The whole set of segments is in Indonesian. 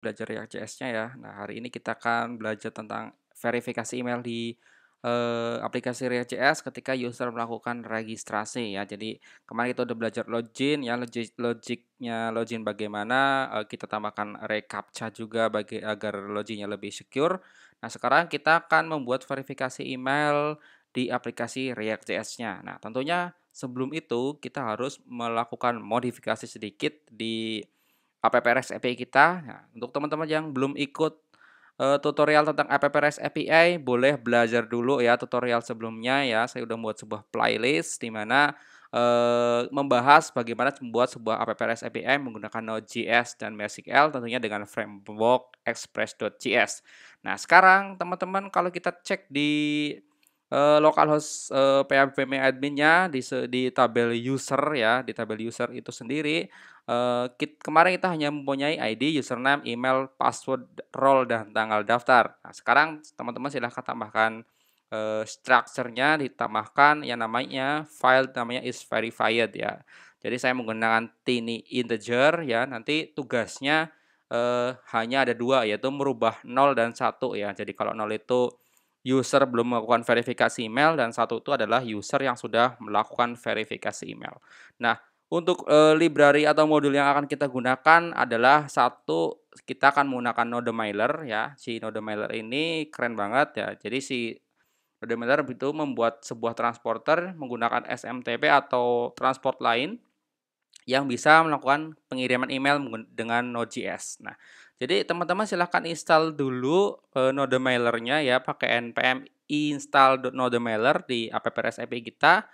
Belajar React.js-nya ya. Nah, hari ini kita akan belajar tentang verifikasi email di aplikasi React.js ketika user melakukan registrasi ya. Jadi kemarin kita udah belajar login ya, logiknya login bagaimana, kita tambahkan reCAPTCHA juga agar loginnya lebih secure. Nah, sekarang kita akan membuat verifikasi email di aplikasi React.js-nya. Nah, tentunya sebelum itu kita harus melakukan modifikasi sedikit di APP REST API kita. Nah, untuk teman-teman yang belum ikut, tutorial tentang APP REST API, boleh belajar dulu ya tutorial sebelumnya ya. Saya udah membuat sebuah playlist di mana, membahas bagaimana membuat sebuah APP REST API menggunakan Node.js dan MySQL tentunya dengan framework Express.js. Nah, sekarang teman-teman kalau kita cek di, localhost, PHP admin-nya di tabel user ya, di tabel user itu sendiri. Kemarin kita hanya mempunyai ID, username, email, password, role, dan tanggal daftar. Nah, sekarang teman-teman silahkan tambahkan structure-nya, ditambahkan yang namanya file namanya is verified ya. Jadi saya menggunakan tiny integer ya, nanti tugasnya hanya ada dua, yaitu merubah 0 dan 1 ya. Jadi kalau 0 itu user belum melakukan verifikasi email dan 1 itu adalah user yang sudah melakukan verifikasi email. Nah, untuk, library atau modul yang akan kita gunakan adalah satu, kita akan menggunakan NodeMailer ya. Si NodeMailer ini keren banget ya. Jadi si NodeMailer itu membuat sebuah transporter menggunakan SMTP atau transport lain yang bisa melakukan pengiriman email dengan Node.js. Nah, jadi teman-teman silahkan install dulu, NodeMailer-nya ya, pakai npm install nodemailer di APP REST API kita,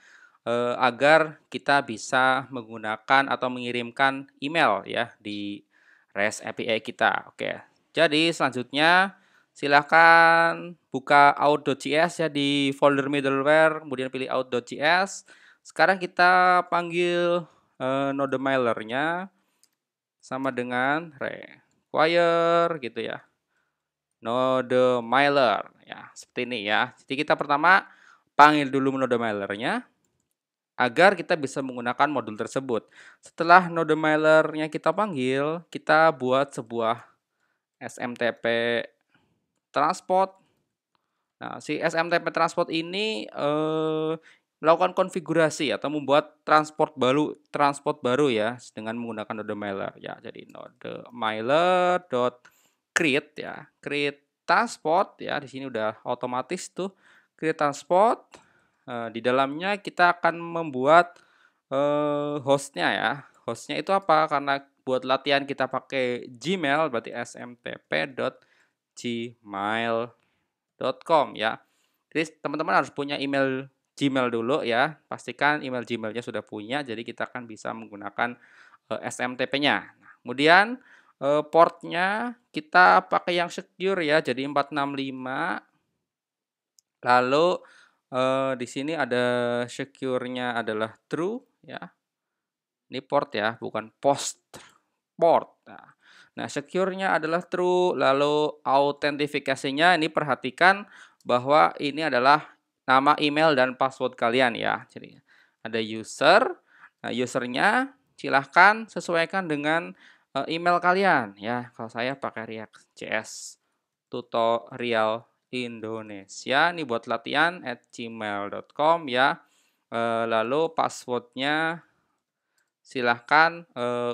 agar kita bisa menggunakan atau mengirimkan email ya di REST API kita. Oke, jadi selanjutnya silahkan buka out.js ya di folder middleware, kemudian pilih out.js. Sekarang kita panggil NodeMailer-nya sama dengan require gitu ya. NodeMailer ya, seperti ini ya. Jadi kita pertama panggil dulu NodeMailer-nya agar kita bisa menggunakan modul tersebut. Setelah NodeMailer-nya kita panggil, kita buat sebuah SMTP transport. Nah, si SMTP transport ini melakukan konfigurasi atau membuat transport baru ya dengan menggunakan NodeMailer ya. Jadi NodeMailer.create ya, create transport ya. Di sini udah otomatis tuh create transport. Di dalamnya kita akan membuat hostnya ya. Hostnya itu apa? Karena buat latihan kita pakai Gmail, berarti smtp.gmail.com ya. Jadi teman-teman harus punya email Gmail dulu ya. Pastikan email Gmail-nya sudah punya, jadi kita akan bisa menggunakan SMTP-nya. Nah, kemudian portnya kita pakai yang secure ya, jadi 465. Lalu di sini ada secure-nya adalah true ya. Ini port ya, bukan post port. Nah, secure-nya adalah true, lalu autentifikasinya ini perhatikan bahwa ini adalah nama email dan password kalian ya. Jadi ada user, nah usernya silahkan sesuaikan dengan email kalian ya. Kalau saya pakai React.js tutorial Indonesia, ini buat latihan @gmail.com ya. Lalu passwordnya silahkan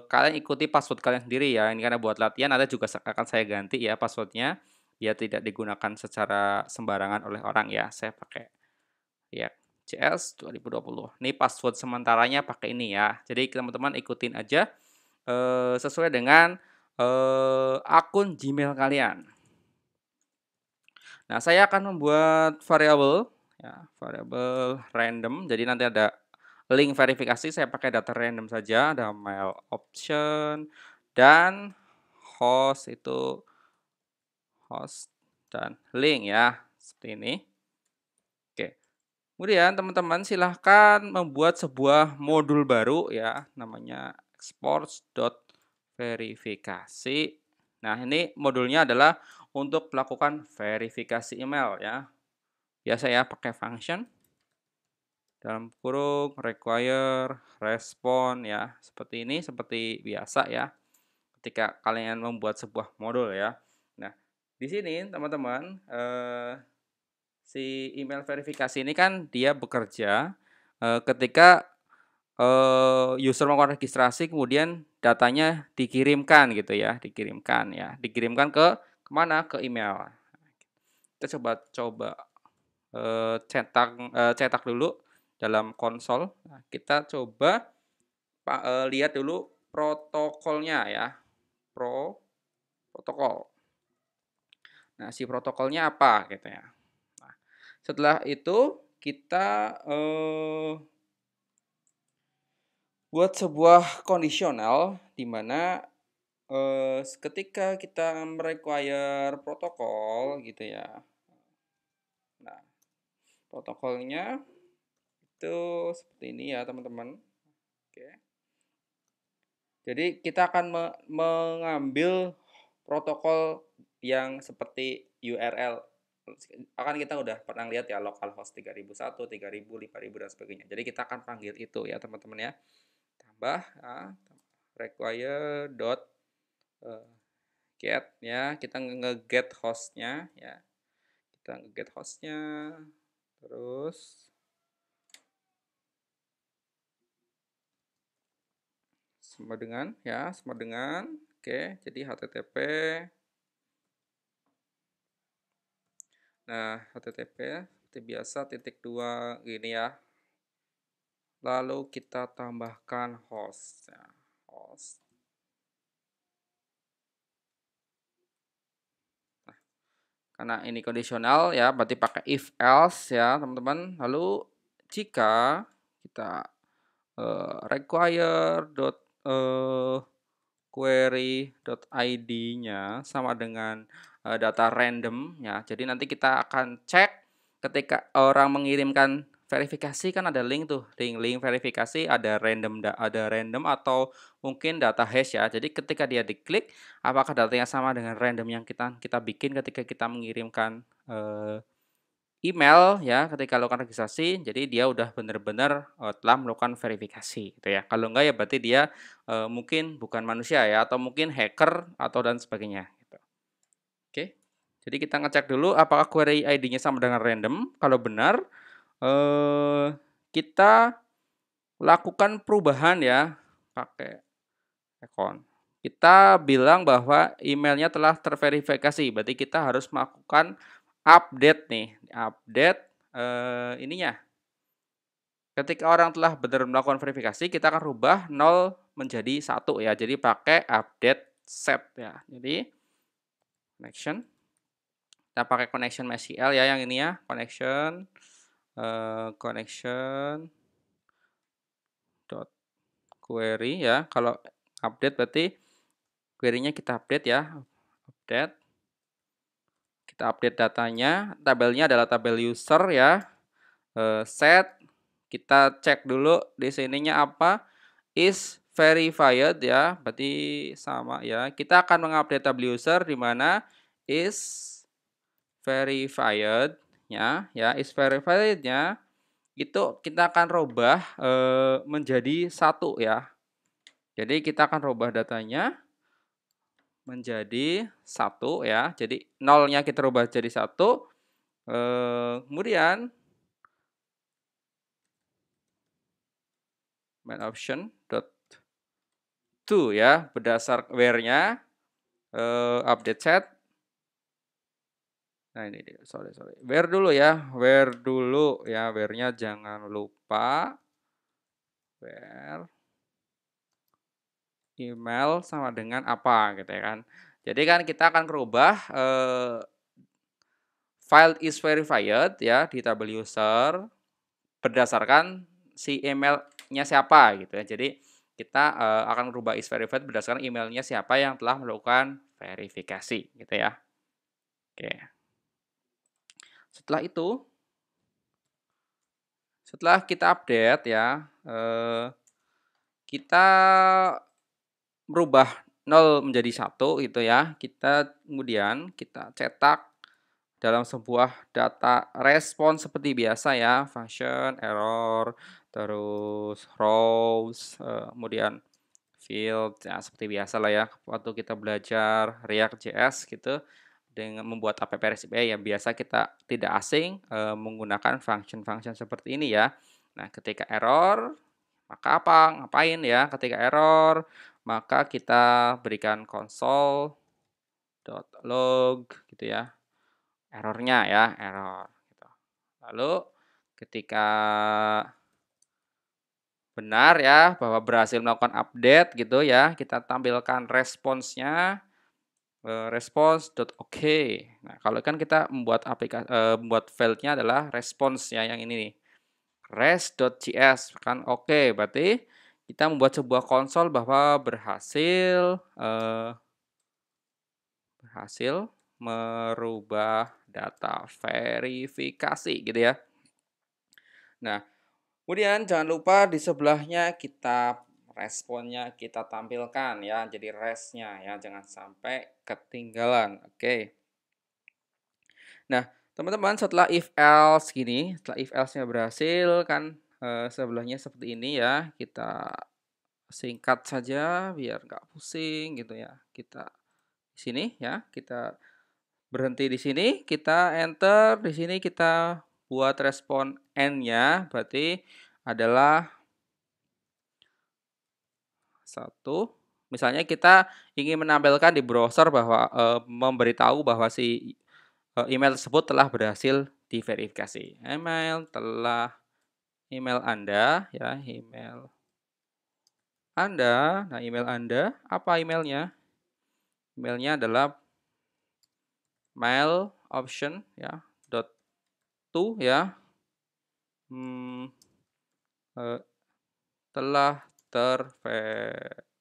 kalian ikuti password kalian sendiri ya. Ini karena buat latihan, ada juga akan saya ganti ya password-nya, biar tidak digunakan secara sembarangan oleh orang ya. Saya pakai React.js 2020. Ini password sementaranya pakai ini ya. Jadi teman-teman ikutin aja sesuai dengan akun Gmail kalian. Nah, saya akan membuat variabel ya, variabel random. Jadi nanti ada link verifikasi, saya pakai data random saja, ada mail option dan host itu host dan link ya, seperti ini. Oke. Kemudian teman-teman silahkan membuat sebuah modul baru ya, namanya exports.verifikasi. Nah, ini modulnya adalah untuk melakukan verifikasi email ya. Biasa ya pakai function dalam kurung require respond ya, seperti ini, seperti biasa ya. ketika kalian membuat sebuah modul ya. Nah, di sini teman-teman, si email verifikasi ini kan dia bekerja ketika user melakukan registrasi kemudian datanya dikirimkan gitu ya, dikirimkan kemana? Ke email. Kita coba cetak dulu dalam konsol. Nah, kita coba lihat dulu protokolnya ya, protokol. Nah, si protokolnya apa gitu ya. Nah, setelah itu kita buat sebuah kondisional di mana ketika kita merequire protokol gitu ya. Nah, protokolnya itu seperti ini ya, teman-teman. Oke. Jadi kita akan mengambil protokol yang seperti URL. Akan kita udah pernah lihat ya, localhost 3001, 3000, 5000 dan sebagainya. Jadi kita akan panggil itu ya, teman-teman ya. Tambah require dot get ya, kita nge-get hostnya ya. Kita nge-get hostnya, terus sama dengan oke, jadi HTTP. Nah, HTTP seperti biasa !2 gini ya. Lalu kita tambahkan host ya, host. Nah, karena ini kondisional ya, berarti pakai if else ya, teman-teman. Lalu jika kita require query.id-nya sama dengan data random ya. Jadi nanti kita akan cek ketika orang mengirimkan verifikasi kan ada link tuh, link verifikasi ada random atau mungkin data hash ya. Jadi ketika dia diklik, apakah datanya sama dengan random yang kita bikin ketika kita mengirimkan email ya, ketika melakukan registrasi, jadi dia udah benar-benar telah melakukan verifikasi gitu ya. Kalau enggak ya berarti dia mungkin bukan manusia ya, atau mungkin hacker atau dan sebagainya gitu. Oke. Jadi kita ngecek dulu apakah query ID-nya sama dengan random. Kalau benar kita lakukan perubahan ya pakai account. Kita bilang bahwa emailnya telah terverifikasi, berarti kita harus melakukan update nih, update ininya. Ketika orang telah benar melakukan verifikasi, kita akan rubah 0 menjadi 1 ya. Jadi pakai update set ya. Jadi connection. Kita pakai connection MySQL ya yang ini ya, connection connection dot query ya. Kalau update berarti query-nya kita update ya. Update. Kita update datanya, tabelnya adalah tabel user ya. Set, kita cek dulu di sininya apa, is verified ya, berarti sama ya. Kita akan mengupdate tabel user di mana is verified ya, is verified-nya itu kita akan rubah menjadi 1 ya. Jadi kita akan rubah datanya menjadi 1 ya. Jadi 0-nya kita rubah jadi 1. Kemudian main option dot to ya, berdasar where-nya update set. Nah ini dia, sorry. Where dulu ya, where-nya jangan lupa where email sama dengan apa gitu ya kan. Jadi kan kita akan merubah file is verified ya di tabel user berdasarkan si emailnya siapa gitu ya. Jadi kita akan merubah is verified berdasarkan emailnya siapa yang telah melakukan verifikasi gitu ya. Oke. Setelah itu, setelah kita update ya, kita merubah 0 menjadi 1 gitu ya. Kemudian kita cetak dalam sebuah data respon seperti biasa ya, function, error, terus rows, kemudian field, ya seperti biasa lah ya waktu kita belajar React.js gitu, dengan membuat app REST API yang biasa kita tidak asing, menggunakan function-function seperti ini ya. Nah, ketika error, maka apa? Ngapain ya ketika error? Maka kita berikan console.log gitu ya, errornya ya, error gitu. Lalu ketika benar ya bahwa berhasil melakukan update gitu ya, kita tampilkan responsnya, response.ok. Nah, kalau kan kita membuat file-nya adalah response ya yang ini nih, res.js kan oke, berarti kita membuat sebuah konsol bahwa berhasil merubah data verifikasi gitu ya. Nah, kemudian jangan lupa di sebelahnya kita responnya kita tampilkan ya, jadi resnya ya, jangan sampai ketinggalan. Oke. Nah, teman-teman setelah if else gini, setelah if else-nya berhasil kan sebelahnya seperti ini ya, kita singkat saja biar nggak pusing gitu ya. Kita di sini ya, kita berhenti di sini, kita enter, di sini kita buat respon n-nya, berarti adalah satu. Misalnya kita ingin menampilkan di browser bahwa memberitahu bahwa si email tersebut telah berhasil diverifikasi. Email Anda ya, email Anda, apa emailnya? Emailnya adalah mail option ya, .to ya, eh, telah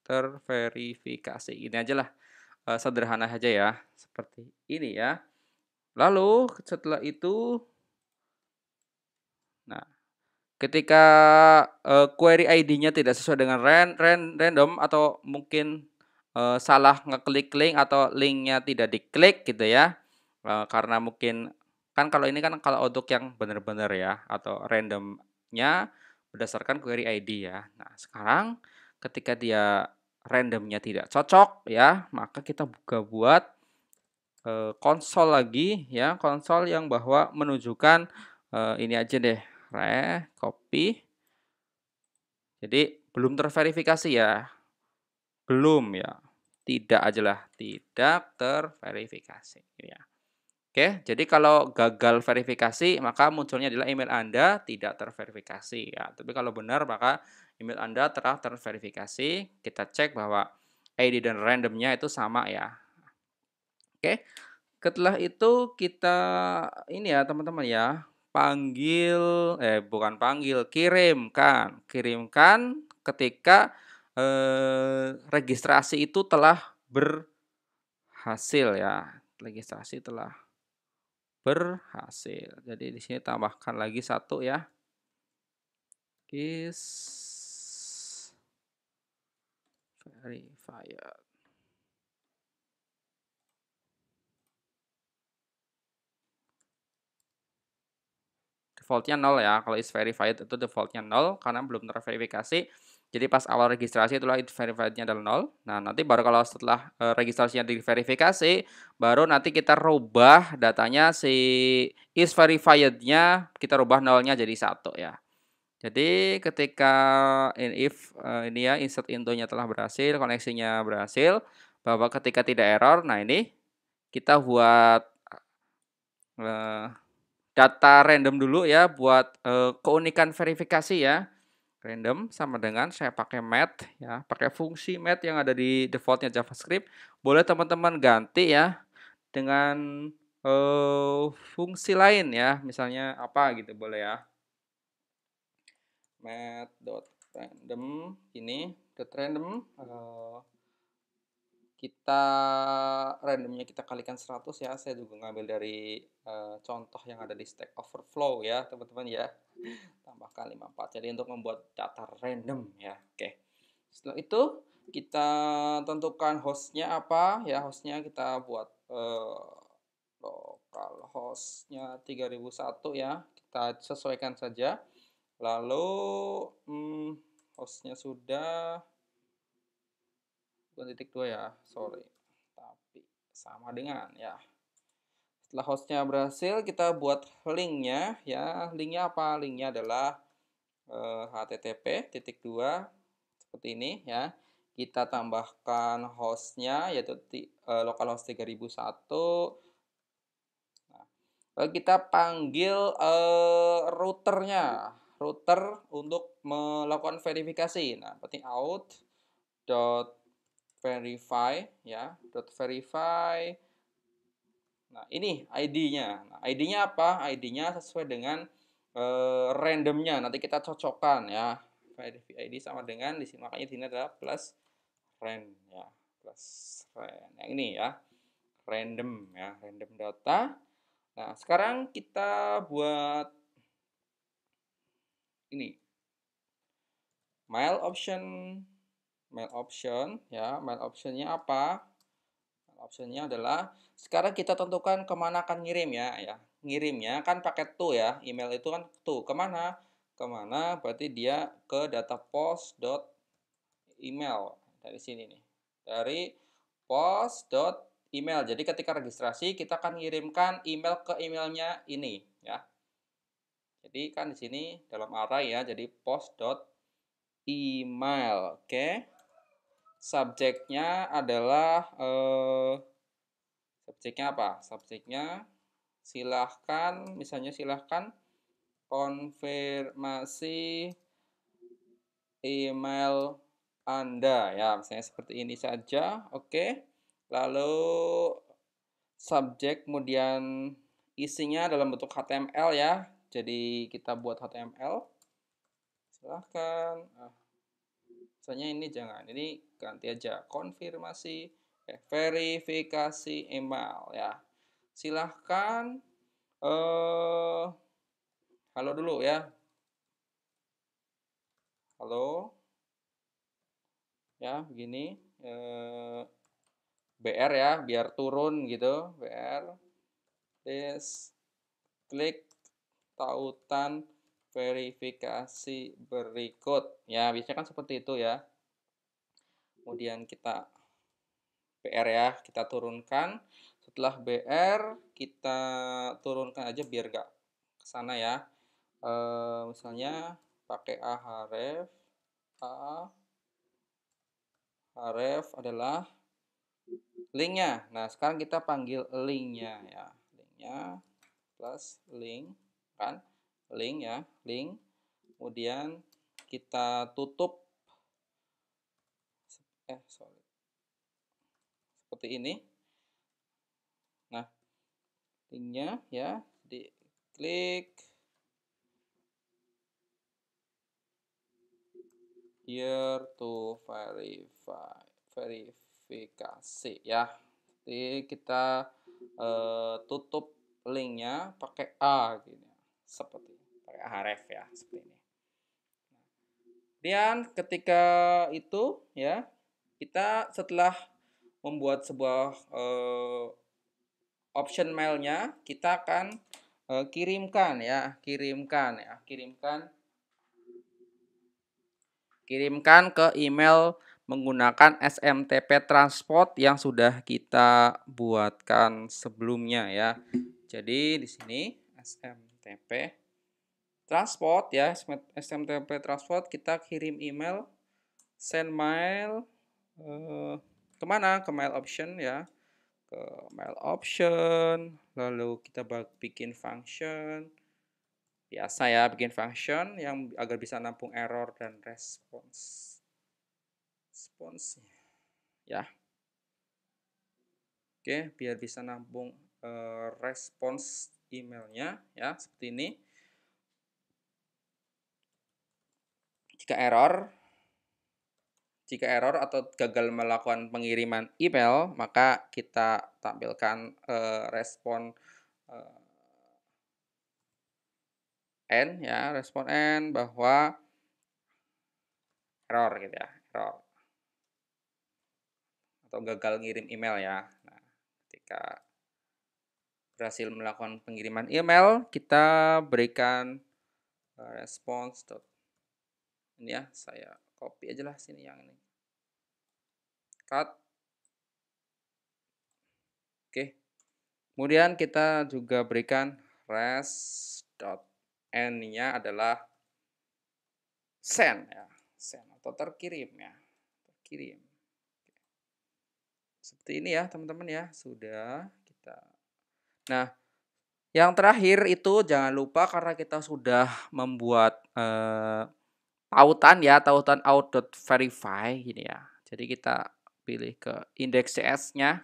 terverifikasi. Ini aja lah, sederhana saja ya, seperti ini ya. Lalu setelah itu, nah ketika query ID-nya tidak sesuai dengan random atau mungkin salah ngeklik link atau linknya tidak diklik gitu ya, karena mungkin kan kalau ini kan kalau untuk yang benar-benar ya atau randomnya berdasarkan query ID ya. Nah sekarang ketika dia randomnya tidak cocok ya, maka kita buat konsol lagi ya, konsol yang bahwa menunjukkan ini aja deh, copy. Jadi belum terverifikasi ya, belum ya, tidak aja lah, tidak terverifikasi ya. Oke, jadi kalau gagal verifikasi maka munculnya adalah email Anda tidak terverifikasi ya. Tapi kalau benar maka email Anda telah terverifikasi. Kita cek bahwa ID dan randomnya itu sama ya. Oke. Setelah itu kita ini ya teman-teman ya, bukan panggil, kirimkan ketika registrasi itu telah berhasil ya, registrasi telah berhasil. Jadi di sini tambahkan lagi satu ya, is verified. Defaultnya 0 ya, kalau is verified itu defaultnya 0 karena belum terverifikasi. Jadi pas awal registrasi itulah verified-nya adalah 0. Nah, nanti baru kalau setelah registrasinya diverifikasi, baru nanti kita rubah datanya si is verified-nya, kita rubah 0-nya jadi 1 ya. Jadi ketika ini ya insert into-nya telah berhasil, koneksinya berhasil, bahwa ketika tidak error, nah ini kita buat data random dulu ya buat keunikan verifikasi ya. Random sama dengan saya pakai math ya, pakai fungsi math yang ada di defaultnya JavaScript. Boleh teman-teman ganti ya dengan fungsi lain ya, misalnya apa gitu boleh ya. Math.random ini .random kita randomnya kita kalikan 100 ya. Saya juga ngambil dari contoh yang ada di Stack Overflow ya, teman-teman ya. Tambahkan 54. Jadi untuk membuat data random ya. Oke. Setelah itu kita tentukan hostnya apa ya. Hostnya kita buat local hostnya 3001 ya. Kita sesuaikan saja. Lalu hostnya sudah, bukan titik 2 ya, sorry. Tapi sama dengan ya. Setelah hostnya berhasil, kita buat linknya ya. Linknya apa? Linknya adalah http titik 2 seperti ini ya. Kita tambahkan hostnya yaitu localhost 3001. Nah, lalu kita panggil router untuk melakukan verifikasi. Nah, berarti out dot verify ya, dot verify. Nah, ini ID-nya. Nah, ID-nya apa? ID-nya sesuai dengan randomnya. Nanti kita cocokkan ya. ID sama dengan di sini, makanya di sini adalah plus rand ya, plus rand. Yang ini ya, random ya, random data. Nah, sekarang kita buat ini mail option ya. Mail optionnya apa? Optionnya adalah sekarang kita tentukan kemana akan ngirim ya. Ngirimnya kan pakai to ya, email itu kan to kemana, berarti dia ke data post dot email dari sini nih, dari post dot email. Jadi ketika registrasi kita akan ngirimkan email ke emailnya ini ya. Jadi kan di sini dalam array ya, jadi post dot email. Oke, subjeknya adalah subjeknya apa? Subjeknya silahkan konfirmasi email Anda ya, misalnya seperti ini saja. Oke. Lalu subjek kemudian isinya dalam bentuk HTML ya. Jadi kita buat HTML. Silahkan. Misalnya ini jangan, ini ganti aja konfirmasi verifikasi email ya. Silahkan halo dulu ya. Halo. Ya, begini. BR ya, biar turun gitu. BR. Please klik tautan verifikasi berikut. Ya, biasanya kan seperti itu ya. Kemudian kita BR ya, kita turunkan. Setelah BR, kita turunkan aja biar nggak kesana ya. Misalnya pakai ahref. Ahref adalah linknya. Nah, sekarang kita panggil linknya ya. Linknya plus link kan. Link ya, link. Kemudian kita tutup seperti ini. Nah, linknya ya, diklik here to verifikasi ya. Jadi kita tutup linknya pakai A gini, seperti pakai href ya, seperti ini. Dan ketika itu ya, kita setelah membuat sebuah option mailnya, kita akan kirimkan ke email menggunakan SMTP transport yang sudah kita buatkan sebelumnya ya. Jadi di sini SMTP transport ya, SMTP transport, kita kirim email, send mail kemana? Ke mail option ya, ke mail option. Lalu kita bikin function biasa ya, bikin function yang agar bisa nampung error dan response ya. Oke, biar bisa nampung respons emailnya ya, seperti ini. Jika error atau gagal melakukan pengiriman email, maka kita tampilkan respon N ya, respon N bahwa error gitu ya, error atau gagal ngirim email ya. Nah, ketika berhasil melakukan pengiriman email, kita berikan respons. Ini ya, saya copy aja lah sini yang ini. cut. Oke. Kemudian kita juga berikan res.n-nya adalah send ya, send atau terkirim ya, terkirim. Seperti ini ya teman-teman ya, sudah kita. Nah, yang terakhir itu jangan lupa karena kita sudah membuat tautan ya, tautan out.verify gini ya. Jadi kita pilih ke index.js-nya.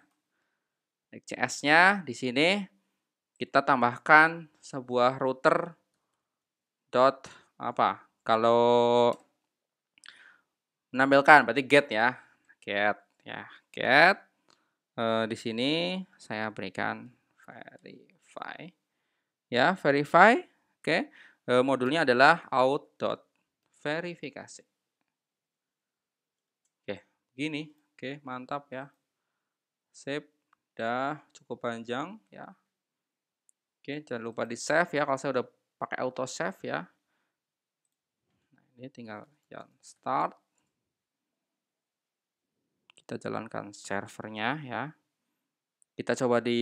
Index.js-nya di sini kita tambahkan sebuah router dot apa? Kalau menampilkan berarti get ya. Get ya, get. Di sini saya berikan verify. Ya, verify. Oke. Modulnya adalah out.verifikasi. Oke, begini. Oke, mantap ya. Sip. Udah cukup panjang ya. Oke, jangan lupa di-save ya kalau saya udah pakai auto save ya. Nah, ini tinggal yang start. Kita jalankan servernya ya. Kita coba di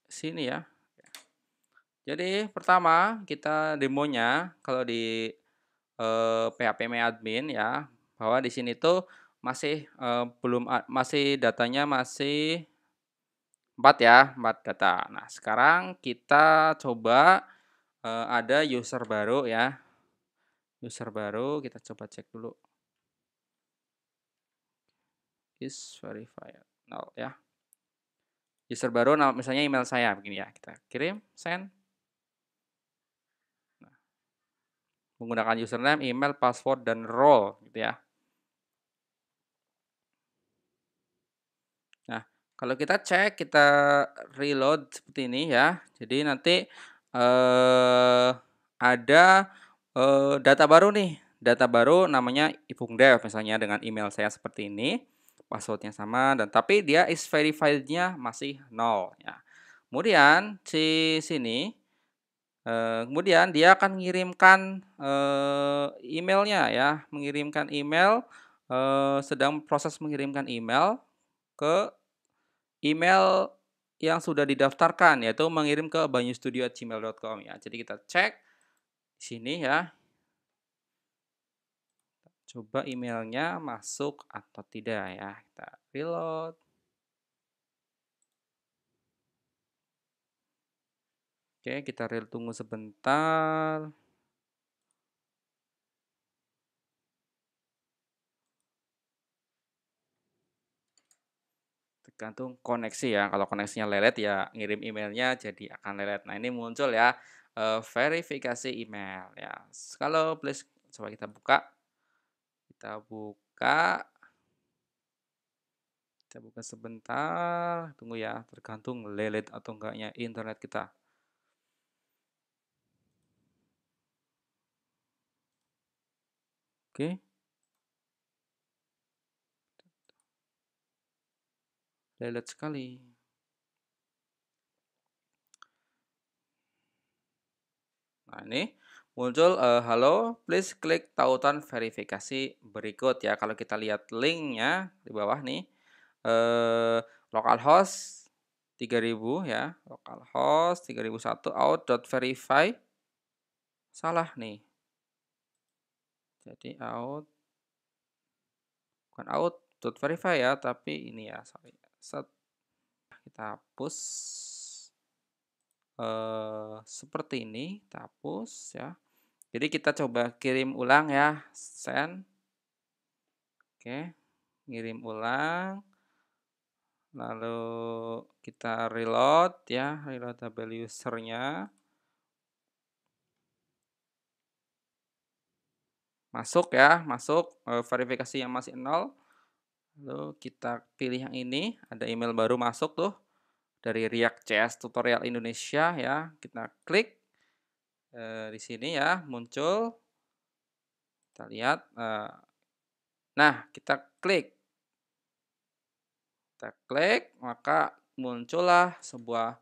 sini ya. Jadi pertama kita demonya kalau di PHP admin ya, bahwa di sini tuh masih masih datanya masih 4 ya, 4 data. Nah, sekarang kita coba ada user baru ya. User baru kita coba cek dulu. Is verified. No ya. User baru misalnya email saya begini ya. Kita kirim, send. Nah, menggunakan username, email, password dan role gitu ya. Nah, kalau kita cek, kita reload seperti ini ya. Jadi nanti ada data baru nih. Data baru namanya ipungdev misalnya dengan email saya seperti ini. Passwordnya sama dan tapi dia is verified-nya masih 0 ya. Kemudian si sini kemudian dia akan mengirimkan emailnya ya, mengirimkan email sedang proses mengirimkan email ke email yang sudah didaftarkan, yaitu mengirim ke banyustudio@gmail.com ya. Jadi kita cek di sini ya, coba emailnya masuk atau tidak ya. Kita reload. Oke, kita tunggu sebentar. Tergantung koneksi ya. Kalau koneksinya lelet ya ngirim emailnya jadi akan lelet. Nah, ini muncul ya verifikasi email ya. Kalau please coba kita buka. Kita buka. Kita buka sebentar. Tunggu ya, tergantung lelet atau enggaknya internet kita. Oke. Lelet sekali. Nah, ini muncul halo, please klik tautan verifikasi berikut ya. Kalau kita lihat linknya di bawah nih, localhost 3000 ya, localhost 3001 out.verify salah nih. Jadi bukan out.verify ya, tapi ini ya, sorry. Set, kita hapus seperti ini, kita hapus ya. Jadi kita coba kirim ulang ya, send. Oke, ngirim ulang. Lalu kita reload ya, reload tabel usernya. Masuk ya, masuk verifikasi yang masih 0. Lalu kita pilih yang ini, ada email baru masuk tuh dari React.js Tutorial Indonesia ya. Kita klik di sini ya, muncul. Kita lihat. Nah, kita klik. Kita klik, maka muncullah sebuah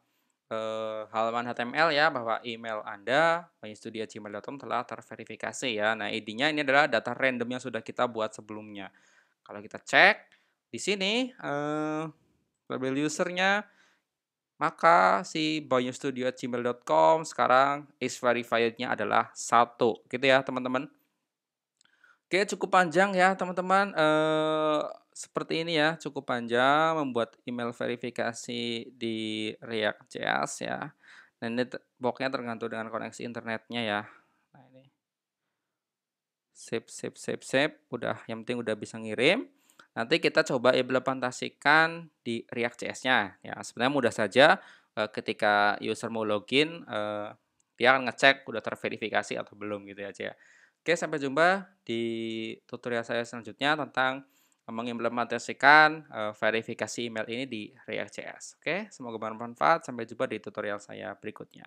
halaman HTML ya bahwa email Anda banyustudio@gmail.com telah terverifikasi ya. Nah, ID-nya ini adalah data random yang sudah kita buat sebelumnya. Kalau kita cek, Di sini, label usernya, maka si banyustudio@gmail.com sekarang is verified-nya adalah 1, gitu ya teman-teman. Oke, cukup panjang ya teman-teman, seperti ini ya, cukup panjang membuat email verifikasi di React.js ya, dan ini pokoknya tergantung dengan koneksi internetnya ya. Nah ini, sip sip sip sip, udah, yang penting udah bisa ngirim. Nanti kita coba implementasikan di React.js-nya ya, sebenarnya mudah saja, ketika user mau login, dia akan ngecek udah terverifikasi atau belum gitu aja ya. Oke, sampai jumpa di tutorial saya selanjutnya tentang mengimplementasikan, verifikasi email ini di React.js. Oke, semoga bermanfaat, sampai jumpa di tutorial saya berikutnya.